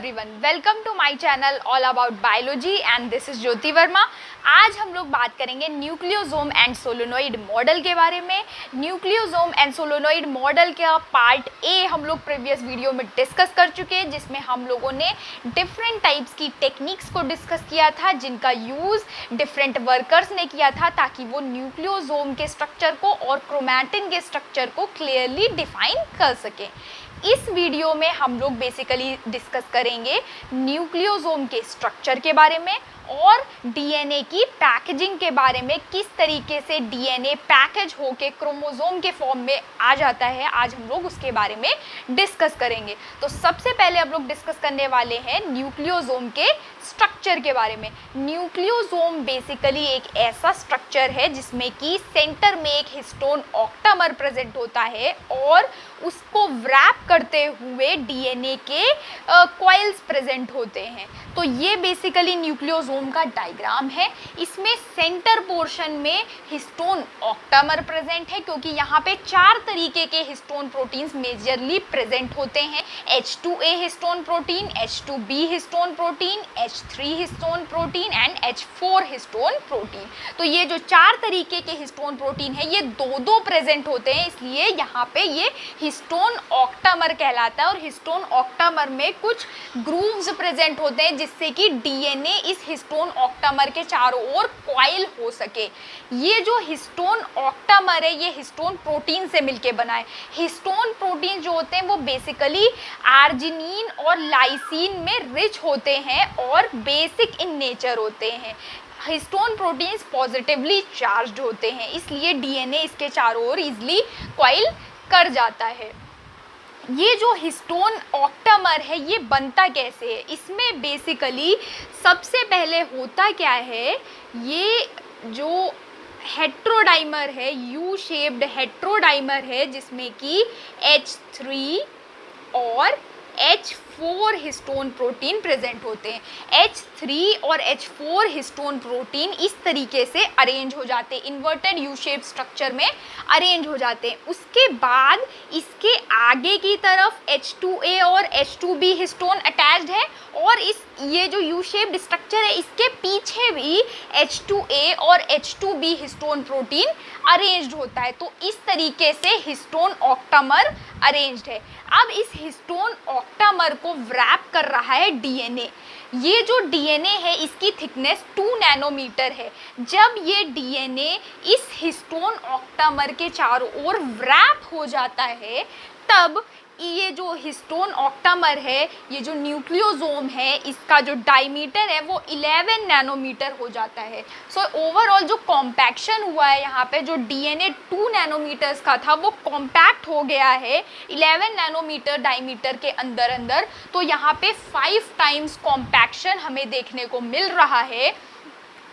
everyone, welcome to my channel all about biology and this is ज्योति वर्मा। आज हम लोग बात करेंगे न्यूक्लियोसोम एंड सोलेनोइड मॉडल के बारे में। न्यूक्लियोसोम एंड सोलेनोइड मॉडल का पार्ट ए हम लोग प्रीवियस वीडियो में डिस्कस कर चुके हैं, जिसमें हम लोगों ने डिफरेंट टाइप्स की टेक्निक्स को डिस्कस किया था, जिनका यूज़ डिफरेंट वर्कर्स ने किया था ताकि वो न्यूक्लियोसोम के स्ट्रक्चर को और क्रोमैटिन के स्ट्रक्चर को क्लियरली डिफाइन कर सकें। इस वीडियो में हम लोग बेसिकली डिस्कस करेंगे न्यूक्लियोसोम के स्ट्रक्चर के बारे में और डीएनए की पैकेजिंग के बारे में, किस तरीके से डीएनए पैकेज होके क्रोमोसोम के फॉर्म में आ जाता है। आज हम लोग उसके बारे में डिस्कस करेंगे। तो सबसे पहले हम लोग डिस्कस करने वाले हैं न्यूक्लियोसोम के स्ट्रक्चर के बारे में। न्यूक्लियोसोम बेसिकली एक ऐसा स्ट्रक्चर है जिसमें कि सेंटर में एक हिस्टोन ऑक्टामर प्रेजेंट होता है और उसको व्रैप करते हुए डीएनए के कॉइल्स प्रेजेंट होते हैं। तो ये बेसिकली न्यूक्लियोसोम का डायग्राम है। इसमें सेंटर पोर्शन में हिस्टोन ऑक्टामर प्रेजेंट है, क्योंकि यहाँ पे 4 तरीके के हिस्टोन प्रोटीन्स मेजरली प्रेजेंट होते हैं। H2A histone protein, H2B histone protein, H3 histone protein and H4 histone protein. तो ये जो 4 तरीके के हिस्टोन प्रोटीन है ये दो प्रेजेंट होते हैं, इसलिए यहाँ पे ये हिस्टोन ऑक्टामर कहलाता है। और हिस्टोन ऑक्टामर में कुछ ग्रूव्स प्रेजेंट होते हैं जिससे कि डीएनए इस हिस्टोन ऑक्टामर के चारों ओर कॉइल हो सके। ये जो हिस्टोन ऑक्टामर है ये हिस्टोन प्रोटीन से मिलके बना है। हिस्टोन प्रोटीन जो होते हैं वो बेसिकली आर्जिनिन और लाइसिन में रिच होते हैं और बेसिक इन नेचर होते हैं। हिस्टोन प्रोटीन्स पॉजिटिवली चार्ज्ड होते हैं, इसलिए डीएनए इसके चारों ओर इजीली कॉइल कर जाता है। ये जो हिस्टोन ऑक्टामर है ये बनता कैसे है? इसमें बेसिकली सबसे पहले होता क्या है, ये जो हेट्रोडाइमर है, यू शेप्ड हेट्रोडाइमर है, जिसमें कि H3 और H4 हिस्टोन प्रोटीन प्रेजेंट होते हैं। H3 और H4 हिस्टोन प्रोटीन इस तरीके से अरेंज हो जाते हैं, इन्वर्टेड यू शेप स्ट्रक्चर में अरेंज हो जाते हैं। उसके बाद इसके आगे की तरफ H2A और H2B हिस्टोन अटैच्ड है और ये जो यू शेप्ड स्ट्रक्चर है इसके पीछे भी H2A और H2B हिस्टोन प्रोटीन अरेंज्ड होता है। तो इस तरीके से हिस्टोन ऑक्टामर अरेंज्ड है। अब इस हिस्टोन ऑक्टामर को व्रैप कर रहा है डीएनए। ये जो डीएनए है इसकी थिकनेस 2 नैनोमीटर है। जब ये डीएनए इस हिस्टोन ऑक्टामर के चारों ओर व्रैप हो जाता है तब ये जो हिस्टोन ऑक्टामर है, ये जो न्यूक्लियोसोम है, इसका जो डायमीटर है वो 11 नैनोमीटर हो जाता है। सो ओवरऑल जो कॉम्पैक्शन हुआ है यहाँ पे, जो डीएनए 2 नैनोमीटर्स का था वो कॉम्पैक्ट हो गया है 11 नैनोमीटर डायमीटर के अंदर। तो यहाँ पे 5 टाइम्स कॉम्पैक्शन हमें देखने को मिल रहा है।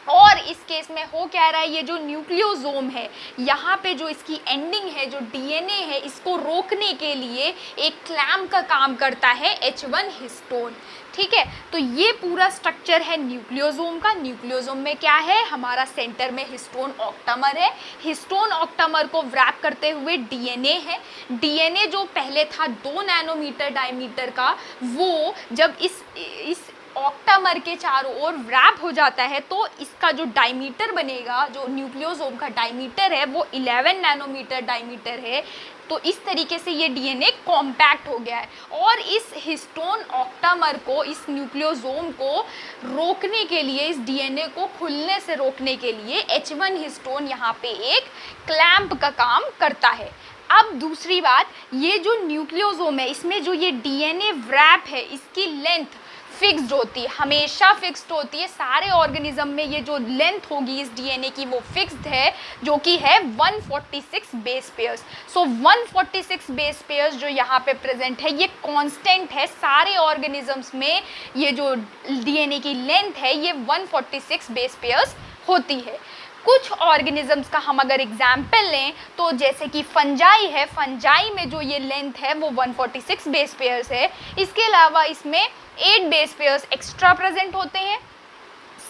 और इस केस में हो क्या रहा है, ये जो न्यूक्लियोसोम है यहाँ पे जो इसकी एंडिंग है, जो डीएनए है, इसको रोकने के लिए एक क्लैम्प का काम करता है H1 हिस्टोन। ठीक है, तो ये पूरा स्ट्रक्चर है न्यूक्लियोसोम का। न्यूक्लियोसोम में क्या है, हमारा सेंटर में हिस्टोन ऑक्टामर है। हिस्टोन ऑक्टामर को व्रैप करते हुए डीएनए है। डीएनए जो पहले था 2 नैनोमीटर डायमीटर का, वो जब इस ऑक्टामर के चारों ओर व्रैप हो जाता है तो इसका जो डायमीटर बनेगा, जो न्यूक्लियोसोम का डायमीटर है वो 11 नैनोमीटर डायमीटर है। तो इस तरीके से ये डीएनए कॉम्पैक्ट हो गया है। और इस हिस्टोन ऑक्टामर को, इस न्यूक्लियोसोम को रोकने के लिए, इस डीएनए को खुलने से रोकने के लिए H1 हिस्टोन यहाँ पे एक क्लैम्प का काम करता है। अब दूसरी बात, ये जो न्यूक्लियोसोम है इसमें जो ये डीएनए व्रैप है इसकी लेंथ फिक्स्ड होती है, हमेशा फिक्स्ड होती है। सारे ऑर्गेनिज्म में ये जो लेंथ होगी इस डीएनए की वो फिक्स्ड है, जो कि है 146 बेस पेयर्स। सो 146 बेस पेयर्स जो यहाँ पे प्रेजेंट है ये कांस्टेंट है। सारे ऑर्गेनिजम्स में ये जो डीएनए की लेंथ है ये 146 बेस पेयर्स होती है। कुछ ऑर्गेनिजम्स का हम अगर एग्जाम्पल लें तो जैसे कि फंजाई है, फंजाई में जो ये लेंथ है वो 146 बेस पेयर्स है। इसके अलावा इसमें 8 बेस पेयर्स एक्स्ट्रा प्रेजेंट होते हैं।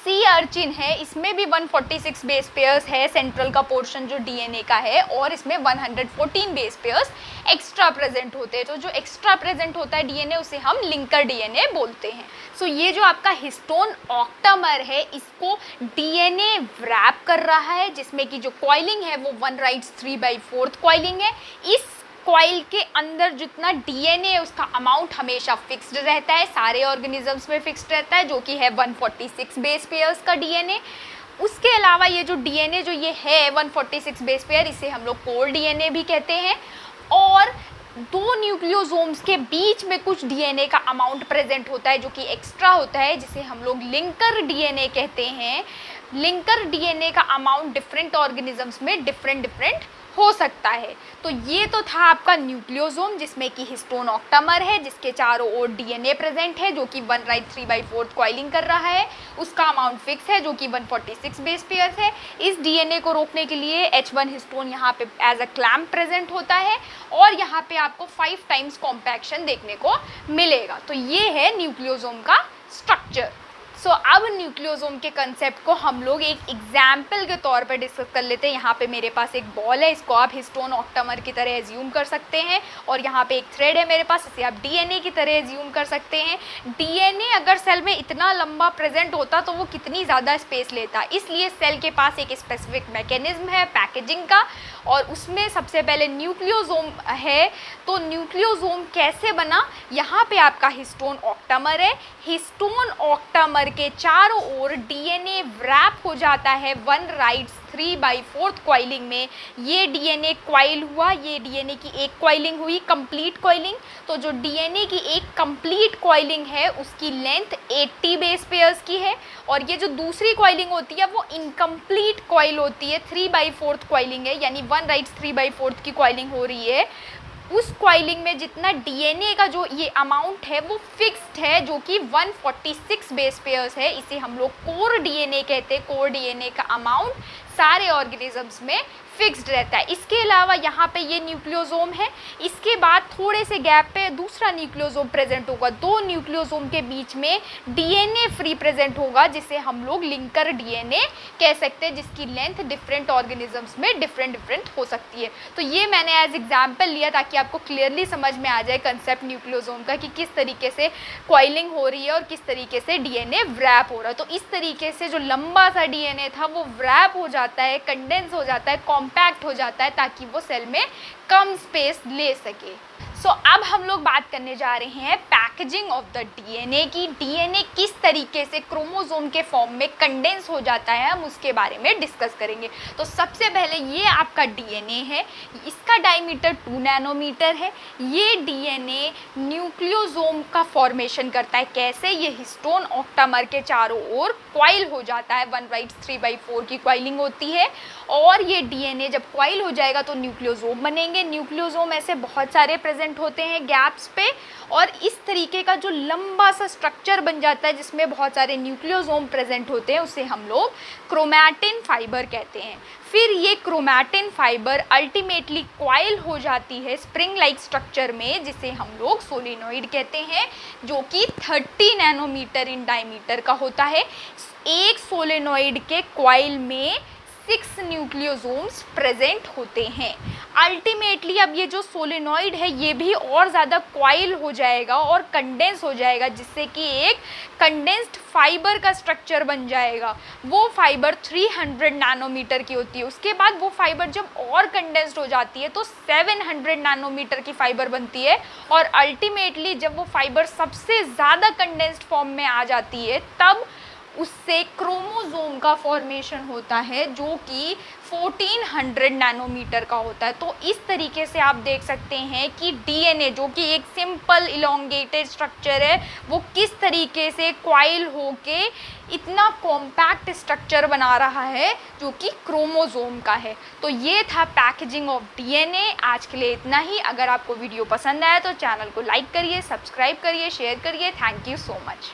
सी अर्चिन है, इसमें भी 146 बेस पेयर्स है, सेंट्रल का पोर्शन जो डीएनए का है, और इसमें 114 बेस पेयर्स एक्स्ट्रा प्रेजेंट होते हैं। तो जो एक्स्ट्रा प्रेजेंट होता है डीएनए उसे हम लिंकर डीएनए बोलते हैं। सो ये जो आपका हिस्टोन ऑक्टामर है इसको डीएनए रैप कर रहा है, जिसमें कि जो कॉइलिंग है वो 1 राइट्स 3/4 कॉइलिंग है। इस कॉइल के अंदर जितना डीएनए है उसका अमाउंट हमेशा फिक्स्ड रहता है, सारे ऑर्गेनिजम्स में फिक्स्ड रहता है, जो कि है 146 बेस पेयर्स का डीएनए। उसके अलावा ये जो डीएनए जो ये है 146 बेस पेयर, इसे हम लोग कोर डीएनए भी कहते हैं। और दो न्यूक्लियोसोम्स के बीच में कुछ डीएनए का अमाउंट प्रेजेंट होता है जो कि एक्स्ट्रा होता है, जिसे हम लोग लिंकर डीएनए कहते हैं। लिंकर डीएनए का अमाउंट डिफरेंट ऑर्गेनिजम्स में डिफरेंट हो सकता है। तो ये तो था आपका न्यूक्लियोसोम, जिसमें कि हिस्टोन ऑक्टामर है, जिसके चारों ओर डीएनए प्रेजेंट है, जो कि 1 राइट 3/4 कॉइलिंग कर रहा है। उसका अमाउंट फिक्स है, जो कि 146 बेस पेयर्स है। इस डीएनए को रोकने के लिए H1 हिस्टोन यहाँ पे एज अ क्लैम्प प्रेजेंट होता है, और यहाँ पे आपको 5 टाइम्स कॉम्पैक्शन देखने को मिलेगा। तो ये है न्यूक्लियोसोम का स्ट्रक्चर। अब न्यूक्लियोसोम के कंसेप्ट को हम लोग एक एग्जाम्पल के तौर पर डिस्कस कर लेते हैं। यहाँ पे मेरे पास एक बॉल है, इसको आप हिस्टोन ऑक्टामर की तरह एज्यूम कर सकते हैं, और यहाँ पे एक थ्रेड है मेरे पास, इसे आप डीएनए की तरह एज्यूम कर सकते हैं। डीएनए अगर सेल में इतना लंबा प्रेजेंट होता तो वो कितनी ज़्यादा स्पेस लेता, इसलिए सेल के पास एक स्पेसिफिक मैकेनिज्म है पैकेजिंग का, और उसमें सबसे पहले न्यूक्लियोसोम है। तो न्यूक्लियोसोम कैसे बना, यहाँ पे आपका हिस्टोन ऑक्टामर है। हिस्टोन ऑक्टामर के चारों ओर डीएनए रैप हो जाता है 1 राइट्स 3/4 कॉइलिंग में। ये डीएनए कॉइल हुआ, ये डीएनए की एक कॉइलिंग हुई, कंप्लीट कॉइलिंग। तो जो डीएनए की एक कंप्लीट कॉइलिंग है उसकी लेंथ 80 बेस पेयर्स की है, और ये जो दूसरी कॉइलिंग होती है वो इनकम्प्लीट कॉइल होती है, 3/4 कॉइलिंग है, यानी 1 राइट्स 3/4 की कॉइलिंग हो रही है। उस कॉइलिंग में जितना डीएनए का जो ये अमाउंट है वो फिक्स्ड है, जो कि 146 बेस पेयर्स है। इसे हम लोग कोर डीएनए कहते हैं। कोर डीएनए का अमाउंट सारे ऑर्गेनिजम्स में फिक्स्ड रहता है। इसके अलावा यहाँ पे ये न्यूक्लियोसोम है, इसके बाद थोड़े से गैप पे दूसरा न्यूक्लियोसोम प्रेजेंट होगा। दो न्यूक्लियोसोम के बीच में डीएनए फ्री प्रेजेंट होगा, जिसे हम लोग लिंकर डीएनए कह सकते हैं, जिसकी लेंथ डिफरेंट ऑर्गेनिजम्स में डिफरेंट हो सकती है। तो ये मैंने एज एग्जाम्पल लिया ताकि आपको क्लियरली समझ में आ जाए कंसेप्ट न्यूक्लियोसोम का, कि किस तरीके से कॉइलिंग हो रही है और किस तरीके से डीएनए व्रैप हो रहा है। तो इस तरीके से जो लंबा सा डीएनए था वो व्रैप हो जाता है, कंडेंस हो जाता है, कॉम्पैक्ट हो जाता है, ताकि वो सेल में कम स्पेस ले सके। अब हम लोग बात करने जा रहे हैं पैकेजिंग ऑफ द डीएनए की। डीएनए किस तरीके से क्रोमोसोम के फॉर्म में कंडेंस हो जाता है, हम उसके बारे में डिस्कस करेंगे। तो सबसे पहले ये आपका डीएनए है, इसका डायमीटर 2 नैनोमीटर है। ये डीएनए न्यूक्लियोसोम का फॉर्मेशन करता है। कैसे? ये हिस्टोन ऑक्टामर के चारों ओर कॉइल हो जाता है, 1 राइट 3/4 की कॉइलिंग होती है, और ये डीएनए जब कॉइल हो जाएगा तो न्यूक्लियोसोम बनेंगे। न्यूक्लियोसोम ऐसे बहुत सारे प्रेजेंट होते हैं गैप्स पे, और इस तरीके का जो लंबा सा स्ट्रक्चर बन जाता है जिसमें बहुत सारे न्यूक्लियोसोम प्रेजेंट होते हैं, उसे हम लोग क्रोमैटिन फाइबर कहते हैं। फिर ये क्रोमैटिन फाइबर अल्टीमेटली कॉइल हो जाती है स्प्रिंग लाइक स्ट्रक्चर में, जिसे हम लोग सोलिनॉइड कहते हैं, जो कि 30 नैनोमीटर इन डायमीटर का होता है। एक सोलिनॉइड के कॉइल में 6 न्यूक्लियोसोम्स प्रेजेंट होते हैं। अल्टीमेटली अब ये जो सोलिनॉइड है ये भी और ज़्यादा कॉइल हो जाएगा और कंडेंस हो जाएगा, जिससे कि एक कंडेंस्ड फाइबर का स्ट्रक्चर बन जाएगा। वो फाइबर 300 नैनोमीटर की होती है। उसके बाद वो फाइबर जब और कंडेंस्ड हो जाती है तो 700 नैनोमीटर की फाइबर बनती है, और अल्टीमेटली जब वो फाइबर सबसे ज़्यादा कंडेंस्ड फॉर्म में आ जाती है तब उससे क्रोमोसोम का फॉर्मेशन होता है, जो कि 1400 नैनोमीटर का होता है। तो इस तरीके से आप देख सकते हैं कि डीएनए, जो कि एक सिंपल इलोंगेटेड स्ट्रक्चर है, वो किस तरीके से कॉइल होके इतना कॉम्पैक्ट स्ट्रक्चर बना रहा है जो कि क्रोमोसोम का है। तो ये था पैकेजिंग ऑफ डीएनए। आज के लिए इतना ही। अगर आपको वीडियो पसंद आया तो चैनल को लाइक करिए, सब्सक्राइब करिए, शेयर करिए। Thank you so much.